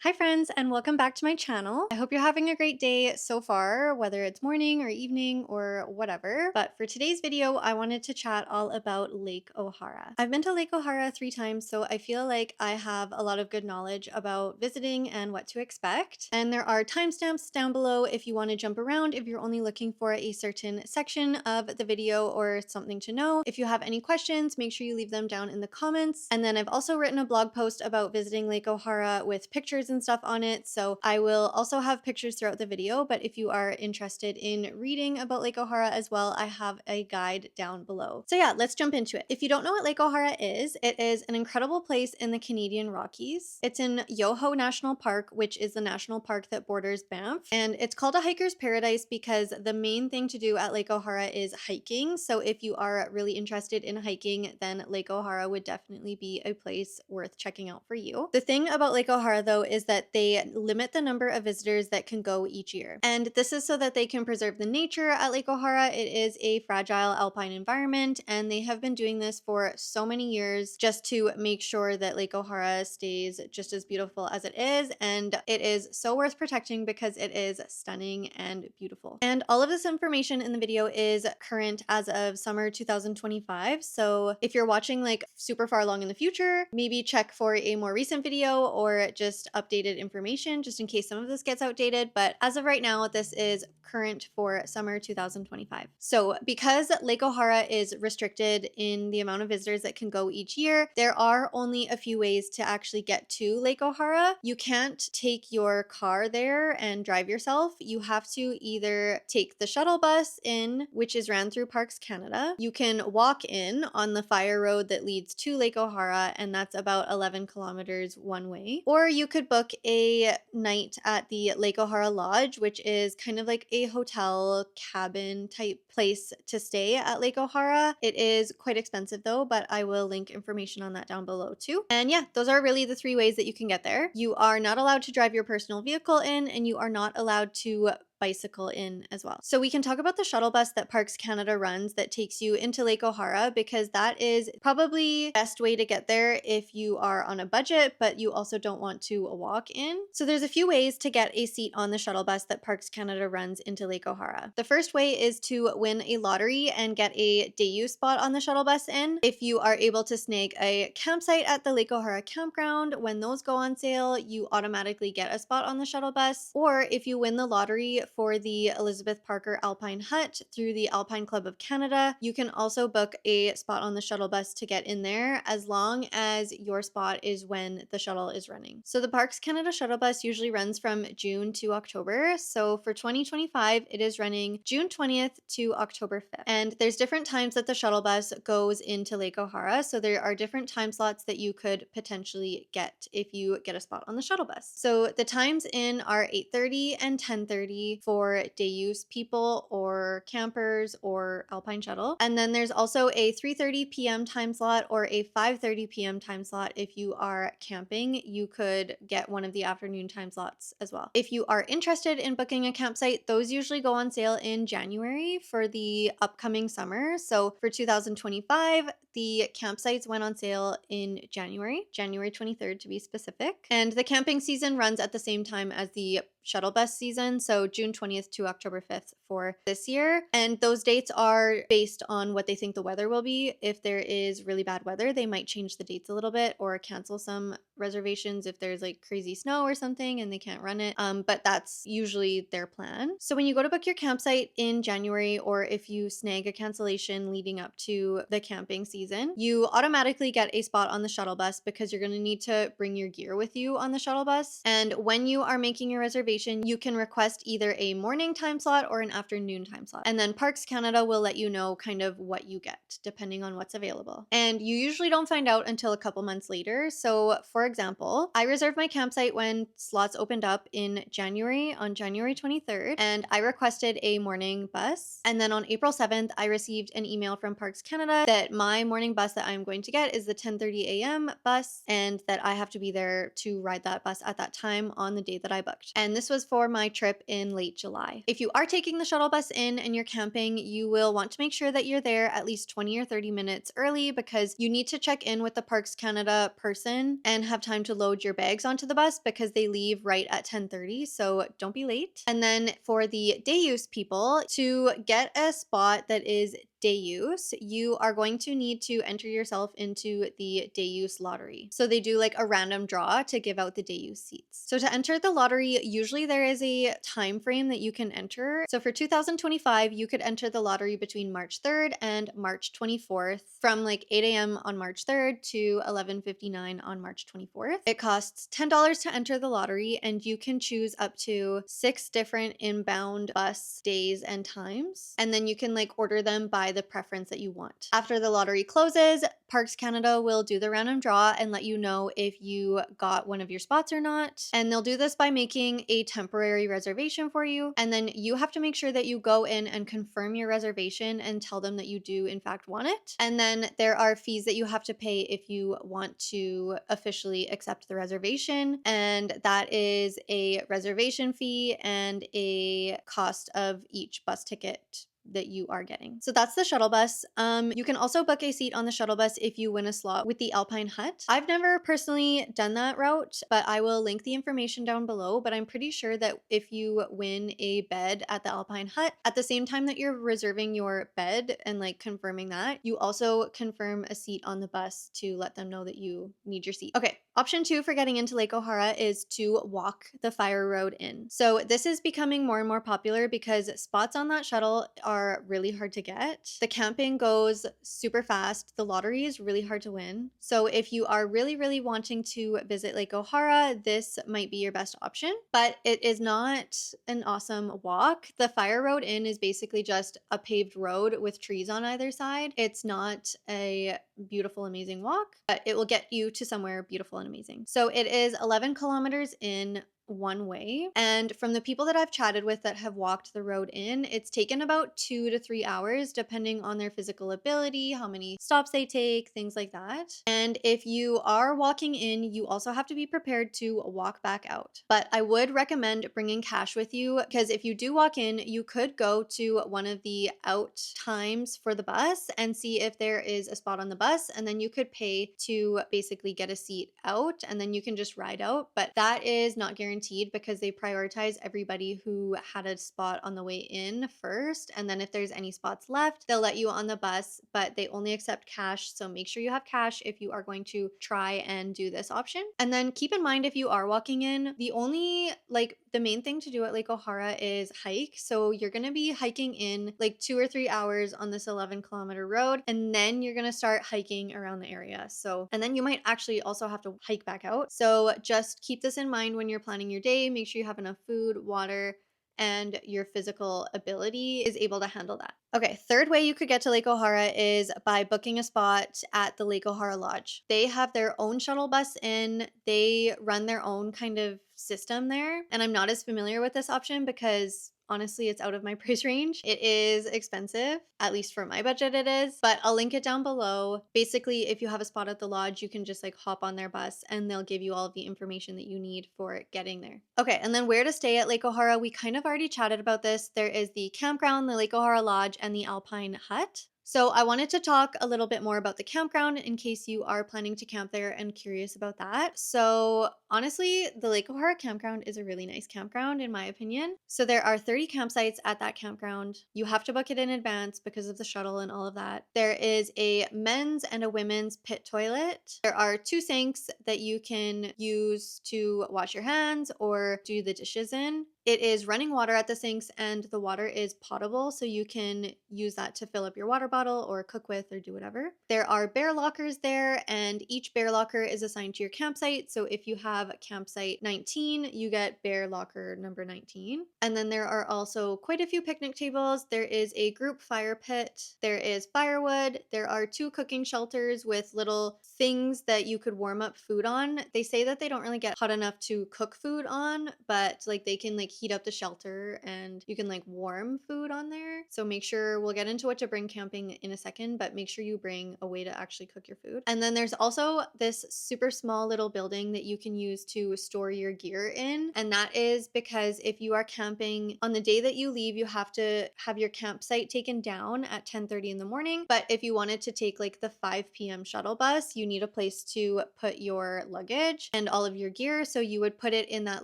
Hi friends, and welcome back to my channel. I hope you're having a great day so far, whether it's morning or evening or whatever. But for today's video, I wanted to chat all about Lake O'Hara. I've been to Lake O'Hara 3 times, so I feel like I have a lot of good knowledge about visiting and what to expect. And there are timestamps down below if you want to jump around, if you're only looking for a certain section of the video or something to know. If you have any questions, make sure you leave them down in the comments. And then I've also written a blog post about visiting Lake O'Hara with pictures and stuff on it, so I will also have pictures throughout the video. But if you are interested in reading about Lake O'Hara as well, I have a guide down below. So yeah, let's jump into it. If you don't know what Lake O'Hara is, it is an incredible place in the Canadian Rockies. It's in Yoho National Park, which is the national park that borders Banff, and it's called a hiker's paradise because the main thing to do at Lake O'Hara is hiking. So if you are really interested in hiking, then Lake O'Hara would definitely be a place worth checking out for you. The thing about Lake O'Hara though is that they limit the number of visitors that can go each year. And this is so that they can preserve the nature at Lake O'Hara. It is a fragile alpine environment, and they have been doing this for so many years just to make sure that Lake O'Hara stays just as beautiful as it is. And it is so worth protecting because it is stunning and beautiful. And all of this information in the video is current as of summer 2025. So if you're watching like super far along in the future, maybe check for a more recent video or just updated information just in case some of this gets outdated. But as of right now, this is current for summer 2025. So because Lake O'Hara is restricted in the amount of visitors that can go each year, there are only a few ways to actually get to Lake O'Hara. You can't take your car there and drive yourself. You have to either take the shuttle bus in, which is ran through Parks Canada. You can walk in on the Fireroad that leads to Lake O'Hara, and that's about 11 kilometers one way. Or you could book a night at the Lake O'Hara Lodge, which is kind of like a hotel cabin type place to stay at Lake O'Hara. It is quite expensive though, but I will link information on that down below too. And yeah, those are really the 3 ways that you can get there. You are not allowed to drive your personal vehicle in, and you are not allowed to bicycle in as well. So we can talk about the shuttle bus that Parks Canada runs that takes you into Lake O'Hara, because that is probably the best way to get there if you are on a budget, but you also don't want to walk in. So there's a few ways to get a seat on the shuttle bus that Parks Canada runs into Lake O'Hara. The first way is to win a lottery and get a day use spot on the shuttle bus in. If you are able to snag a campsite at the Lake O'Hara Campground, when those go on sale, you automatically get a spot on the shuttle bus. Or if you win the lottery for the Elizabeth Parker Alpine Hut through the Alpine Club of Canada, you can also book a spot on the shuttle bus to get in there, as long as your spot is when the shuttle is running. So the Parks Canada shuttle bus usually runs from June to October. So for 2025, it is running June 20th to October 5th. And there's different times that the shuttle bus goes into Lake O'Hara. So there are different time slots that you could potentially get if you get a spot on the shuttle bus. So the times in are 8:30 and 10:30 for day use people or campers or Alpine Shuttle. And then there's also a 3:30 p.m. time slot or a 5:30 p.m. time slot. If you are camping, you could get one of the afternoon time slots as well. If you are interested in booking a campsite, those usually go on sale in January for the upcoming summer. So for 2025, the campsites went on sale in January 23rd to be specific. And the camping season runs at the same time as the shuttle bus season, so June 20th to October 5th for this year. And those dates are based on what they think the weather will be. If there is really bad weather, they might change the dates a little bit or cancel some reservations if there's like crazy snow or something and they can't run it. But that's usually their plan. So when you go to book your campsite in January, or if you snag a cancellation leading up to the camping season, you automatically get a spot on the shuttle bus because you're going to need to bring your gear with you on the shuttle bus. And when you are making your reservation, you can request either a morning time slot or an afternoon time slot. And then Parks Canada will let you know kind of what you get depending on what's available. And you usually don't find out until a couple months later. So for example, I reserved my campsite when slots opened up in January, on January 23rd, and I requested a morning bus. And then on April 7th, I received an email from Parks Canada that my morning bus that I'm going to get is the 10:30 a.m. bus, and that I have to be there to ride that bus at that time on the day that I booked. And this was for my trip in late July. If you are taking the shuttle bus in and you're camping, you will want to make sure that you're there at least 20 or 30 minutes early, because you need to check in with the Parks Canada person and have time to load your bags onto the bus because they leave right at 10:30, so don't be late. And then for the day use people, to get a spot that is day use, you are going to need to enter yourself into the day use lottery. So they do like a random draw to give out the day use seats. So to enter the lottery, usually there is a time frame that you can enter. So for 2025, you could enter the lottery between March 3rd and March 24th from like 8 a.m. on March 3rd to 11:59 on March 24th. It costs $10 to enter the lottery, and you can choose up to 6 different inbound bus days and times. And then you can like order them by the preference that you want. After the lottery closes, Parks Canada will do the random draw and let you know if you got one of your spots or not. And they'll do this by making a temporary reservation for you. And then you have to make sure that you go in and confirm your reservation and tell them that you do in fact want it. And then there are fees that you have to pay if you want to officially accept the reservation. And that is a reservation fee and a cost of each bus ticket that you are getting. So that's the shuttle bus. You can also book a seat on the shuttle bus if you win a slot with the Alpine Hut. I've never personally done that route, but I will link the information down below. But I'm pretty sure that if you win a bed at the Alpine Hut, at the same time that you're reserving your bed and like confirming that, you also confirm a seat on the bus to let them know that you need your seat. Okay, option 2 for getting into Lake O'Hara is to walk the Fireroad in. So this is becoming more and more popular because spots on that shuttle are really hard to get. The camping goes super fast. The lottery is really hard to win. So if you are really wanting to visit Lake O'Hara, this might be your best option, but it is not an awesome walk. The Fireroad Inn is basically just a paved road with trees on either side. It's not a beautiful, amazing walk, but it will get you to somewhere beautiful and amazing. So it is 11 kilometers in one way. And from the people that I've chatted with that have walked the road in, it's taken about 2 to 3 hours, depending on their physical ability, how many stops they take, things like that. And if you are walking in, you also have to be prepared to walk back out. But I would recommend bringing cash with you, because if you do walk in, you could go to one of the out times for the bus and see if there is a spot on the bus, and then you could pay to basically get a seat out, and then you can just ride out. But that is not guaranteed because they prioritize everybody who had a spot on the way in first, and then if there's any spots left, they'll let you on the bus, but they only accept cash. So make sure you have cash if you are going to try and do this option. And then keep in mind, if you are walking in, the main thing to do at Lake O'Hara is hike. So you're going to be hiking in like 2 or 3 hours on this 11-kilometer road, and then you're going to start hiking around the area. And then you might actually also have to hike back out. So just keep this in mind when you're planning your day. Make sure you have enough food, water, and your physical ability is able to handle that. Okay, third way you could get to Lake O'Hara is by booking a spot at the Lake O'Hara Lodge. They have their own shuttle bus in. They run their own kind of system there. And I'm not as familiar with this option because honestly, it's out of my price range. It is expensive, at least for my budget it is, but I'll link it down below. Basically, if you have a spot at the lodge, you can just like hop on their bus and they'll give you all of the information that you need for getting there. Okay, and then where to stay at Lake O'Hara, we kind of already chatted about this. There is the Campground, the Lake O'Hara Lodge, and the Alpine Hut. So I wanted to talk a little bit more about the campground in case you are planning to camp there and curious about that. So honestly, the Lake O'Hara campground is a really nice campground in my opinion. So there are 30 campsites at that campground. You have to book it in advance because of the shuttle and all of that. There is a men's and a women's pit toilet. There are 2 sinks that you can use to wash your hands or do the dishes in. It is running water at the sinks and the water is potable, so you can use that to fill up your water bottle or cook with or do whatever. There are bear lockers there, and each bear locker is assigned to your campsite. So if you have campsite 19, you get bear locker number 19. And then there are also quite a few picnic tables. There is a group fire pit. There is firewood. There are 2 cooking shelters with little things that you could warm up food on. They say that they don't really get hot enough to cook food on, but like they can like heat up the shelter and you can like warm food on there. So make sure, we'll get into what to bring camping in a second, but make sure you bring a way to actually cook your food. And then there's also this super small little building that you can use to store your gear in. And that is because if you are camping on the day that you leave, you have to have your campsite taken down at 10:30 in the morning. But if you wanted to take like the 5 p.m. shuttle bus, you need a place to put your luggage and all of your gear. So you would put it in that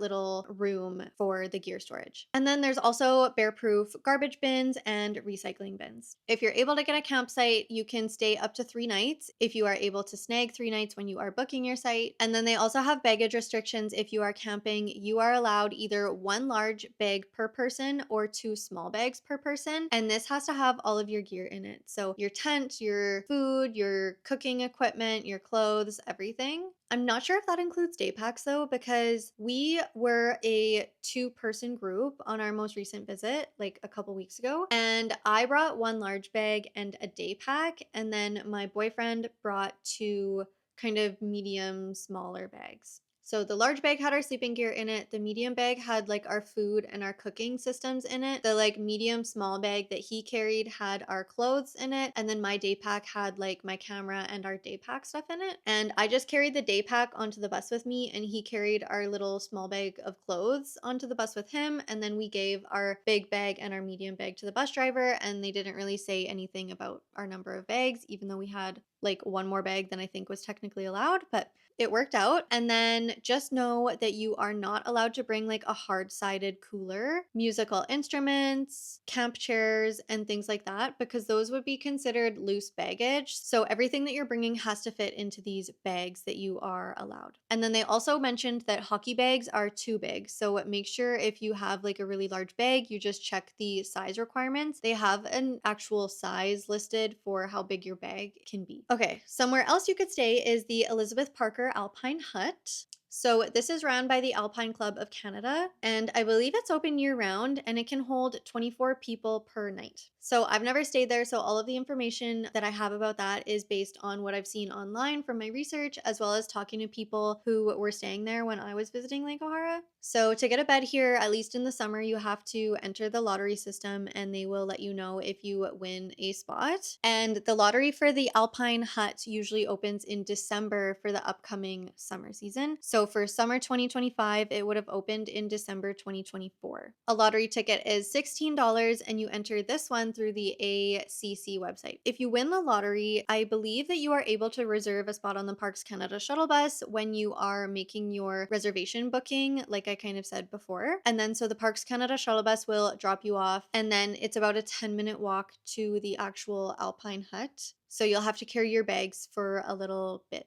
little room for the gear storage. And then there's also bear-proof garbage bins and recycling bins. If you're able to get a campsite, you can stay up to 3 nights if you are able to snag 3 nights when you are booking your site. And then they also have baggage restrictions. If you are camping, you are allowed either 1 large bag per person or 2 small bags per person. And this has to have all of your gear in it. So your tent, your food, your cooking equipment, your clothes, everything. I'm not sure if that includes day packs though, because we were a 2-person group on our most recent visit, like a couple weeks ago. And I brought 1 large bag and a day pack. And then my boyfriend brought 2 kind of medium, smaller bags. So the large bag had our sleeping gear in it. The medium bag had like our food and our cooking systems in it. The like medium small bag that he carried had our clothes in it. And then my day pack had like my camera and our day pack stuff in it. And I just carried the day pack onto the bus with me, and he carried our little small bag of clothes onto the bus with him. And then we gave our big bag and our medium bag to the bus driver, and they didn't really say anything about our number of bags, even though we had like 1 more bag than I think was technically allowed, but it worked out. And then just know that you are not allowed to bring like a hard-sided cooler, musical instruments, camp chairs, and things like that, because those would be considered loose baggage. So everything that you're bringing has to fit into these bags that you are allowed. And then they also mentioned that hockey bags are too big. So make sure if you have like a really large bag, you just check the size requirements. They have an actual size listed for how big your bag can be. Okay, somewhere else you could stay is the Elizabeth Parker Alpine Hut. So this is run by the Alpine Club of Canada, and I believe it's open year-round, and it can hold 24 people per night. So I've never stayed there, so all of the information that I have about that is based on what I've seen online from my research, as well as talking to people who were staying there when I was visiting Lake O'Hara. So to get a bed here, at least in the summer, you have to enter the lottery system, and they will let you know if you win a spot. And the lottery for the Alpine Hut usually opens in December for the upcoming summer season. So for summer 2025, it would have opened in December 2024. A lottery ticket is $16, and you enter this one through the ACC website. If you win the lottery, I believe that you are able to reserve a spot on the Parks Canada shuttle bus when you are making your reservation booking, like I kind of said before. And then so the Parks Canada shuttle bus will drop you off, and then it's about a 10-minute walk to the actual Alpine Hut. So you'll have to carry your bags for a little bit.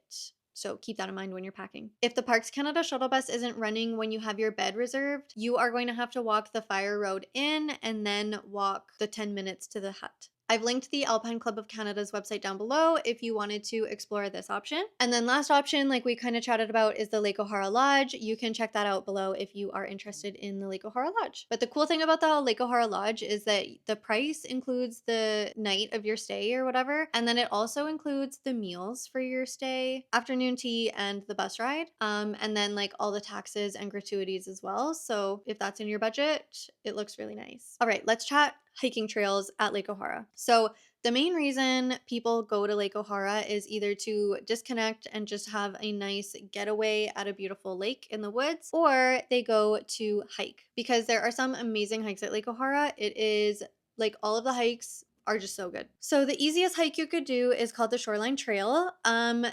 So keep that in mind when you're packing. If the Parks Canada shuttle bus isn't running when you have your bed reserved, you are going to have to walk the Fireroad in and then walk the 10 minutes to the hut. I've linked the Alpine Club of Canada's website down below if you wanted to explore this option. And then last option, like we kind of chatted about, is the Lake O'Hara Lodge. You can check that out below if you are interested in the Lake O'Hara Lodge. But the cool thing about the Lake O'Hara Lodge is that the price includes the night of your stay or whatever. And then it also includes the meals for your stay, afternoon tea, and the bus ride. And then like all the taxes and gratuities as well. So if that's in your budget, it looks really nice. All right, let's chat hiking trails at Lake O'Hara. So the main reason people go to Lake O'Hara is either to disconnect and just have a nice getaway at a beautiful lake in the woods, or they go to hike, because there are some amazing hikes at Lake O'Hara. It is like all of the hikes are just so good. So the easiest hike you could do is called the Shoreline Trail.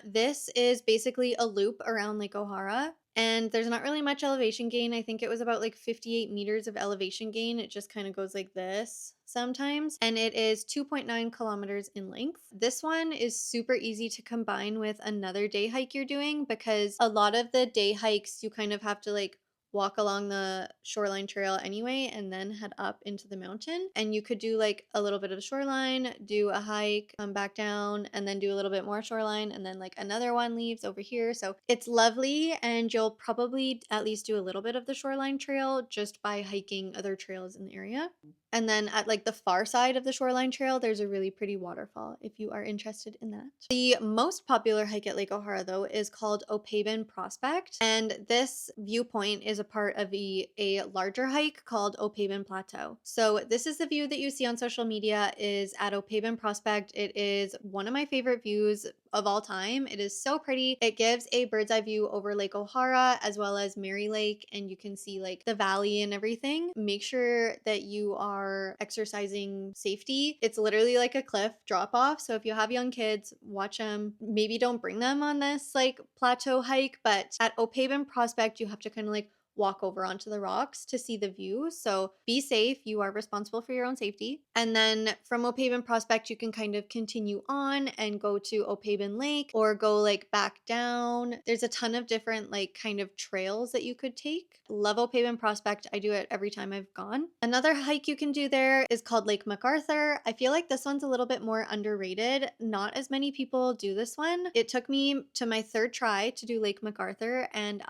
This is basically a loop around Lake O'Hara. And there's not really much elevation gain. I think it was about like 58 meters of elevation gain. It just kind of goes like this sometimes. And it is 2.9 kilometers in length. This one is super easy to combine with another day hike you're doing, because a lot of the day hikes you kind of have to like walk along the Shoreline Trail anyway and then head up into the mountain. And you could do like a little bit of shoreline, do a hike, come back down, and then do a little bit more shoreline, and then like another one leaves over here. So it's lovely, and you'll probably at least do a little bit of the Shoreline Trail just by hiking other trails in the area. And then at like the far side of the Shoreline Trail, there's a really pretty waterfall if you are interested in that. The most popular hike at Lake O'Hara though is called Opaban Prospect. And this viewpoint is a part of a larger hike called Opaben Plateau. So this is the view that you see on social media is at Opaben Prospect. It is one of my favorite views of all time. It is so pretty. It gives a bird's eye view over Lake O'Hara as well as Mary Lake, and you can see like the valley and everything. Make sure that you are exercising safety. It's literally like a cliff drop off. So if you have young kids, watch them. Maybe don't bring them on this like plateau hike, but at Opaben Prospect, you have to kind of like walk over onto the rocks to see the view. So be safe. You are responsible for your own safety. And then from Opaben Prospect, you can kind of continue on and go to Opaben Lake or go like back down. There's a ton of different like kind of trails that you could take. Love Opaben Prospect. I do it every time I've gone. Another hike you can do there is called Lake MacArthur. I feel like this one's a little bit more underrated. Not as many people do this one. It took me to my third try to do Lake MacArthur, and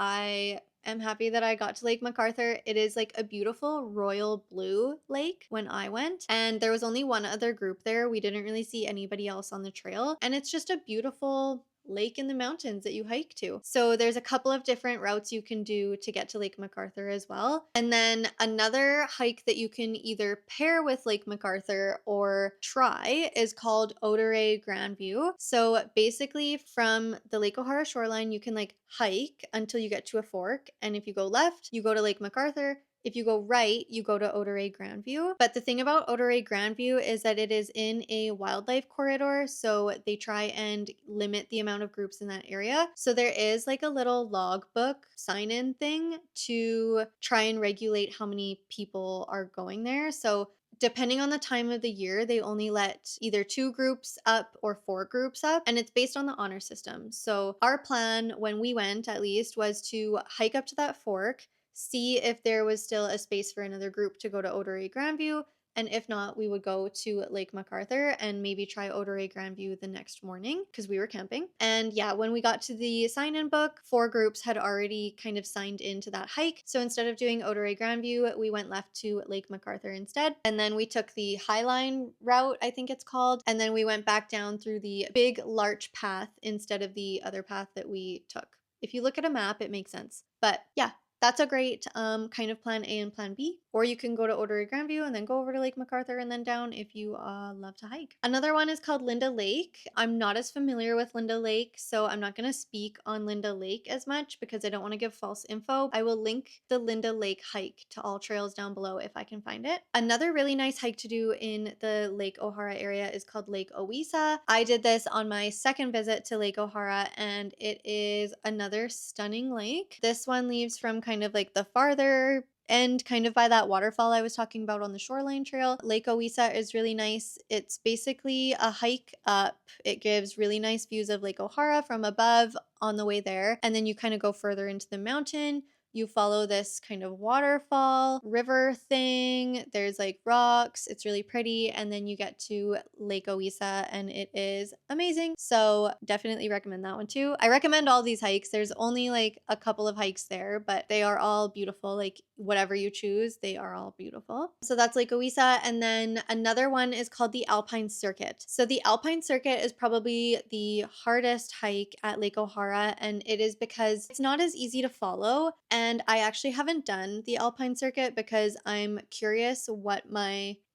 I'm happy that I got to Lake MacArthur. It is like a beautiful royal blue lake when I went, and there was only one other group there. We didn't really see anybody else on the trail, and it's just a beautiful lake in the mountains that you hike to. So there's a couple of different routes you can do to get to Lake MacArthur as well. And then another hike that you can either pair with Lake MacArthur or try is called Otoré Grand View. So basically from the Lake O'Hara shoreline, you can like hike until you get to a fork. And if you go left, you go to Lake MacArthur. If you go right, you go to Otoré Grand View. But the thing about Otoré Grand View is that it is in a wildlife corridor, so they try and limit the amount of groups in that area. So there is like a little logbook sign-in thing to try and regulate how many people are going there. So depending on the time of the year, they only let either 2 groups up or 4 groups up, and it's based on the honor system. So our plan when we went, at least, was to hike up to that fork, see if there was still a space for another group to go to Otoré Grandview, and if not, we would go to Lake MacArthur and maybe try Otoré Grandview the next morning because we were camping. And yeah, when we got to the sign-in book, 4 groups had already kind of signed into that hike. So instead of doing Otoré Grandview, we went left to Lake MacArthur instead. And then we took the Highline route, I think it's called, and then we went back down through the big larch path instead of the other path that we took. If you look at a map, it makes sense. But yeah, that's a great kind of plan A and plan B. Or you can go to Otoré Grandview and then go over to Lake MacArthur and then down if you love to hike. Another one is called Linda Lake. I'm not as familiar with Linda Lake, so I'm not going to speak on Linda Lake as much because I don't want to give false info. I will link the Linda Lake hike to all trails down below if I can find it. Another really nice hike to do in the Lake O'Hara area is called Lake Owisa. I did this on my second visit to Lake O'Hara, and it is another stunning lake. This one leaves from kind of like the farther end, kind of by that waterfall I was talking about on the shoreline trail. Lake Owisa is really nice. It's basically a hike up. It gives really nice views of Lake O'Hara from above on the way there, and then you kind of go further into the mountain. You follow this kind of waterfall, river thing. There's like rocks. It's really pretty. And then you get to Lake Owisa and it is amazing. So definitely recommend that one too. I recommend all these hikes. There's only like a couple of hikes there, but they are all beautiful. Like whatever you choose, they are all beautiful. So that's Lake Owisa. And then another one is called the Alpine Circuit. So the Alpine Circuit is probably the hardest hike at Lake O'Hara, and it is because it's not as easy to follow. And I actually haven't done the Alpine Circuit because I'm curious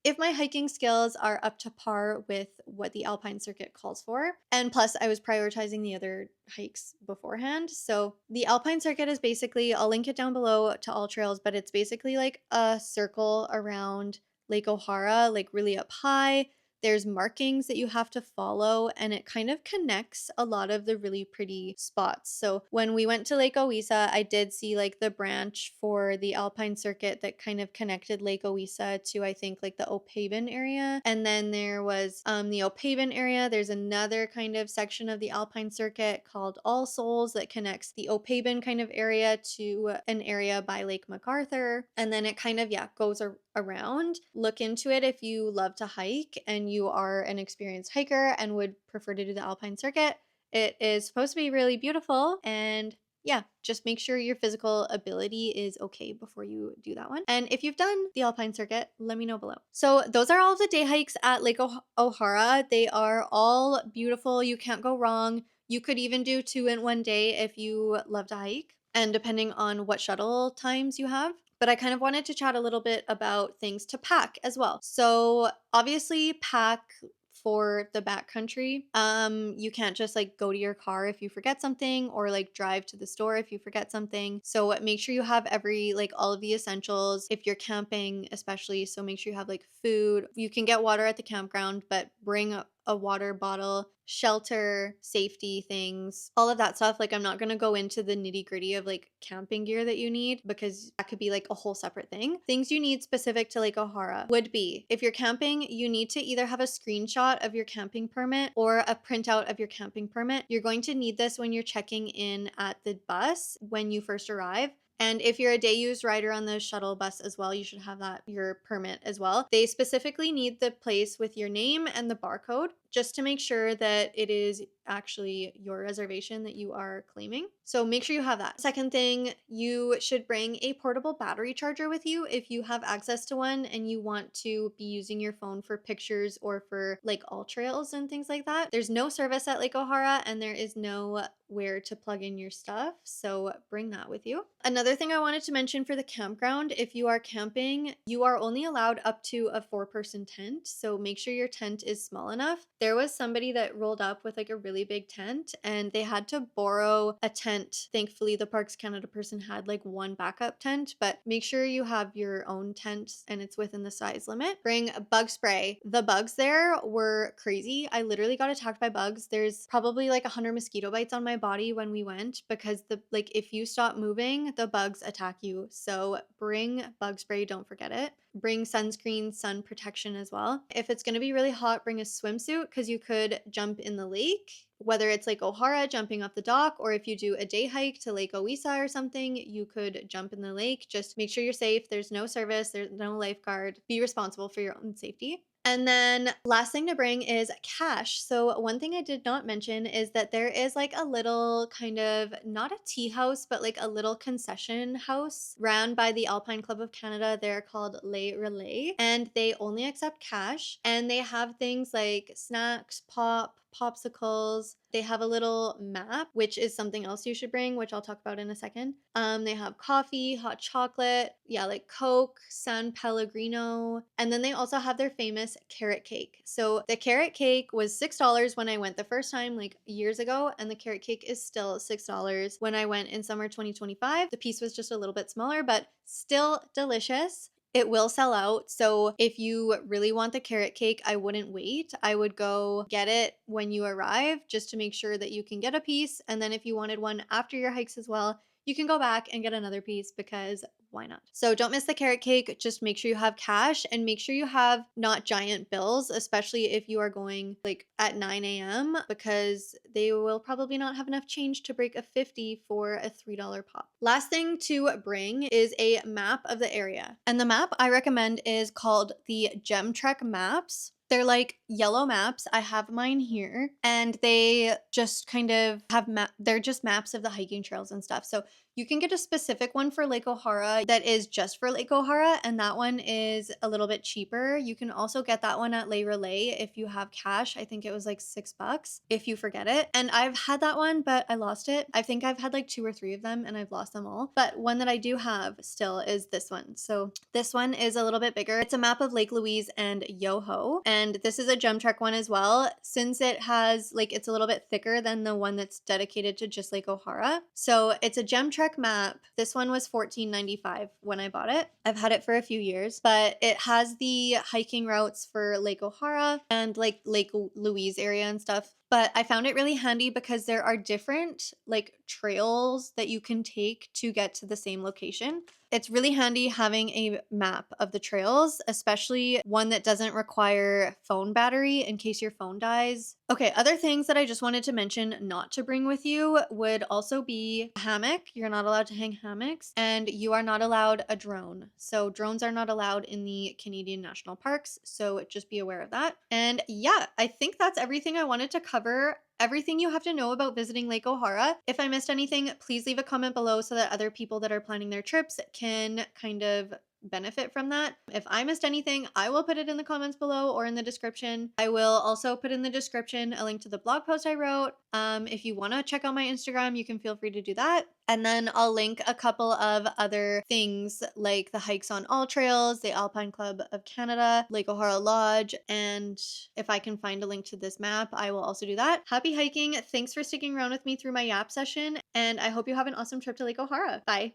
if my hiking skills are up to par with what the Alpine Circuit calls for. And plus, I was prioritizing the other hikes beforehand. So the Alpine Circuit is basically, I'll link it down below to all trails, but it's basically like a circle around Lake O'Hara, like really up high. There's markings that you have to follow, and it kind of connects a lot of the really pretty spots. So when we went to Lake Owisa, I did see like the branch for the Alpine Circuit that kind of connected Lake Owisa to, I think, like the Opaben area. And then there was the Opaben area. There's another kind of section of the Alpine Circuit called All Souls that connects the Opaben kind of area to an area by Lake MacArthur. And then it kind of, yeah, goes around. Look into it if you love to hike and you are an experienced hiker and would prefer to do the Alpine Circuit. It is supposed to be really beautiful, and yeah, just make sure your physical ability is okay before you do that one. And if you've done the Alpine Circuit, let me know below. So those are all of the day hikes at Lake O'Hara. They are all beautiful. You can't go wrong. You could even do 2 in one day if you love to hike. and depending on what shuttle times you have. But I kind of wanted to chat a little bit about things to pack as well. So obviously pack for the backcountry. You can't just like go to your car if you forget something, or like drive to the store if you forget something. So make sure you have all of the essentials if you're camping, especially. So make sure you have like food. You can get water at the campground, but bring a water bottle, shelter, safety things, all of that stuff. Like, I'm not going to go into the nitty gritty of like camping gear that you need, because that could be like a whole separate thing. Things you need specific to Lake O'Hara would be, if you're camping, you need to either have a screenshot of your camping permit or a printout of your camping permit. You're going to need this when you're checking in at the bus when you first arrive. And if you're a day use rider on the shuttle bus as well, you should have that, your permit as well. They specifically need the place with your name and the barcode, just to make sure that it is actually your reservation that you are claiming. So make sure you have that. Second thing, you should bring a portable battery charger with you if you have access to one and you want to be using your phone for pictures or for like all trails and things like that. There's no service at Lake O'Hara and there is no where to plug in your stuff, so bring that with you. Another thing I wanted to mention for the campground, if you are camping, you are only allowed up to a 4-person tent, so make sure your tent is small enough. There was somebody that rolled up with like a really big tent and they had to borrow a tent. Thankfully, the Parks Canada person had like one backup tent, but make sure you have your own tent and it's within the size limit. Bring bug spray. The bugs there were crazy. I literally got attacked by bugs. There's probably like 100 mosquito bites on my body when we went, because if you stop moving, the bugs attack you. So bring bug spray, don't forget it. Bring sunscreen, sun protection as well. If it's going to be really hot, bring a swimsuit, because you could jump in the lake, whether it's Lake O'Hara, jumping off the dock, or if you do a day hike to Lake Owisa or something, you could jump in the lake. Just make sure you're safe. There's no service, there's no lifeguard. Be responsible for your own safety. And then last thing to bring is cash. So one thing I did not mention is that there is like a little kind of, not a tea house, but like a little concession house ran by the Alpine Club of Canada. They're called Les Relais, and they only accept cash. And they have things like snacks, popsicles. They have a little map, which is something else you should bring, which I'll talk about in a second. They have coffee, hot chocolate, like Coke, San Pellegrino, and then they also have their famous carrot cake. So the carrot cake was $6 when I went the first time, like years ago, and the carrot cake is still $6 when I went in summer 2025. The piece was just a little bit smaller, but still delicious. It will sell out, so if you really want the carrot cake, I wouldn't wait. I would go get it when you arrive, just to make sure that you can get a piece, and then if you wanted one after your hikes as well, you can go back and get another piece, because why not? So don't miss the carrot cake. Just make sure you have cash, and make sure you have not giant bills, especially if you are going like at 9 a.m. because they will probably not have enough change to break a 50 for a $3 pop. Last thing to bring is a map of the area. And the map I recommend is called the Gem Trek Maps. They're like yellow maps. I have mine here, and they just kind of have they're just maps of the hiking trails and stuff. So you can get a specific one for Lake O'Hara that is just for Lake O'Hara, and that one is a little bit cheaper. You can also get that one at Les Relais if you have cash. I think it was like $6 if you forget it. And I've had that one, but I lost it. I think I've had like 2 or 3 of them and I've lost them all. But one that I do have still is this one. So this one is a little bit bigger. It's a map of Lake Louise and Yoho. And this is a Gem Trek one as well, since it has it's a little bit thicker than the one that's dedicated to just Lake O'Hara. So it's a Gem Trek map. This one was $14.95 when I bought it. I've had it for a few years, but it has the hiking routes for Lake O'Hara and like Lake Louise area and stuff. But I found it really handy because there are different trails that you can take to get to the same location. It's really handy having a map of the trails, especially one that doesn't require phone battery in case your phone dies. Okay, other things that I just wanted to mention not to bring with you would also be a hammock. You're not allowed to hang hammocks, and you are not allowed a drone. So drones are not allowed in the Canadian National Parks, so just be aware of that. And yeah, I think that's everything I wanted to cover. Everything you have to know about visiting Lake O'Hara. If I missed anything, please leave a comment below so that other people that are planning their trips can kind of benefit from that. If I missed anything, I will put it in the comments below or in the description. I will also put in the description a link to the blog post I wrote. If you want to check out my Instagram, you can feel free to do that. And then I'll link a couple of other things like the hikes on all trails, the Alpine Club of Canada, Lake O'Hara Lodge, and if I can find a link to this map, I will also do that. Happy hiking. Thanks for sticking around with me through my yap session, and I hope you have an awesome trip to Lake O'Hara. Bye.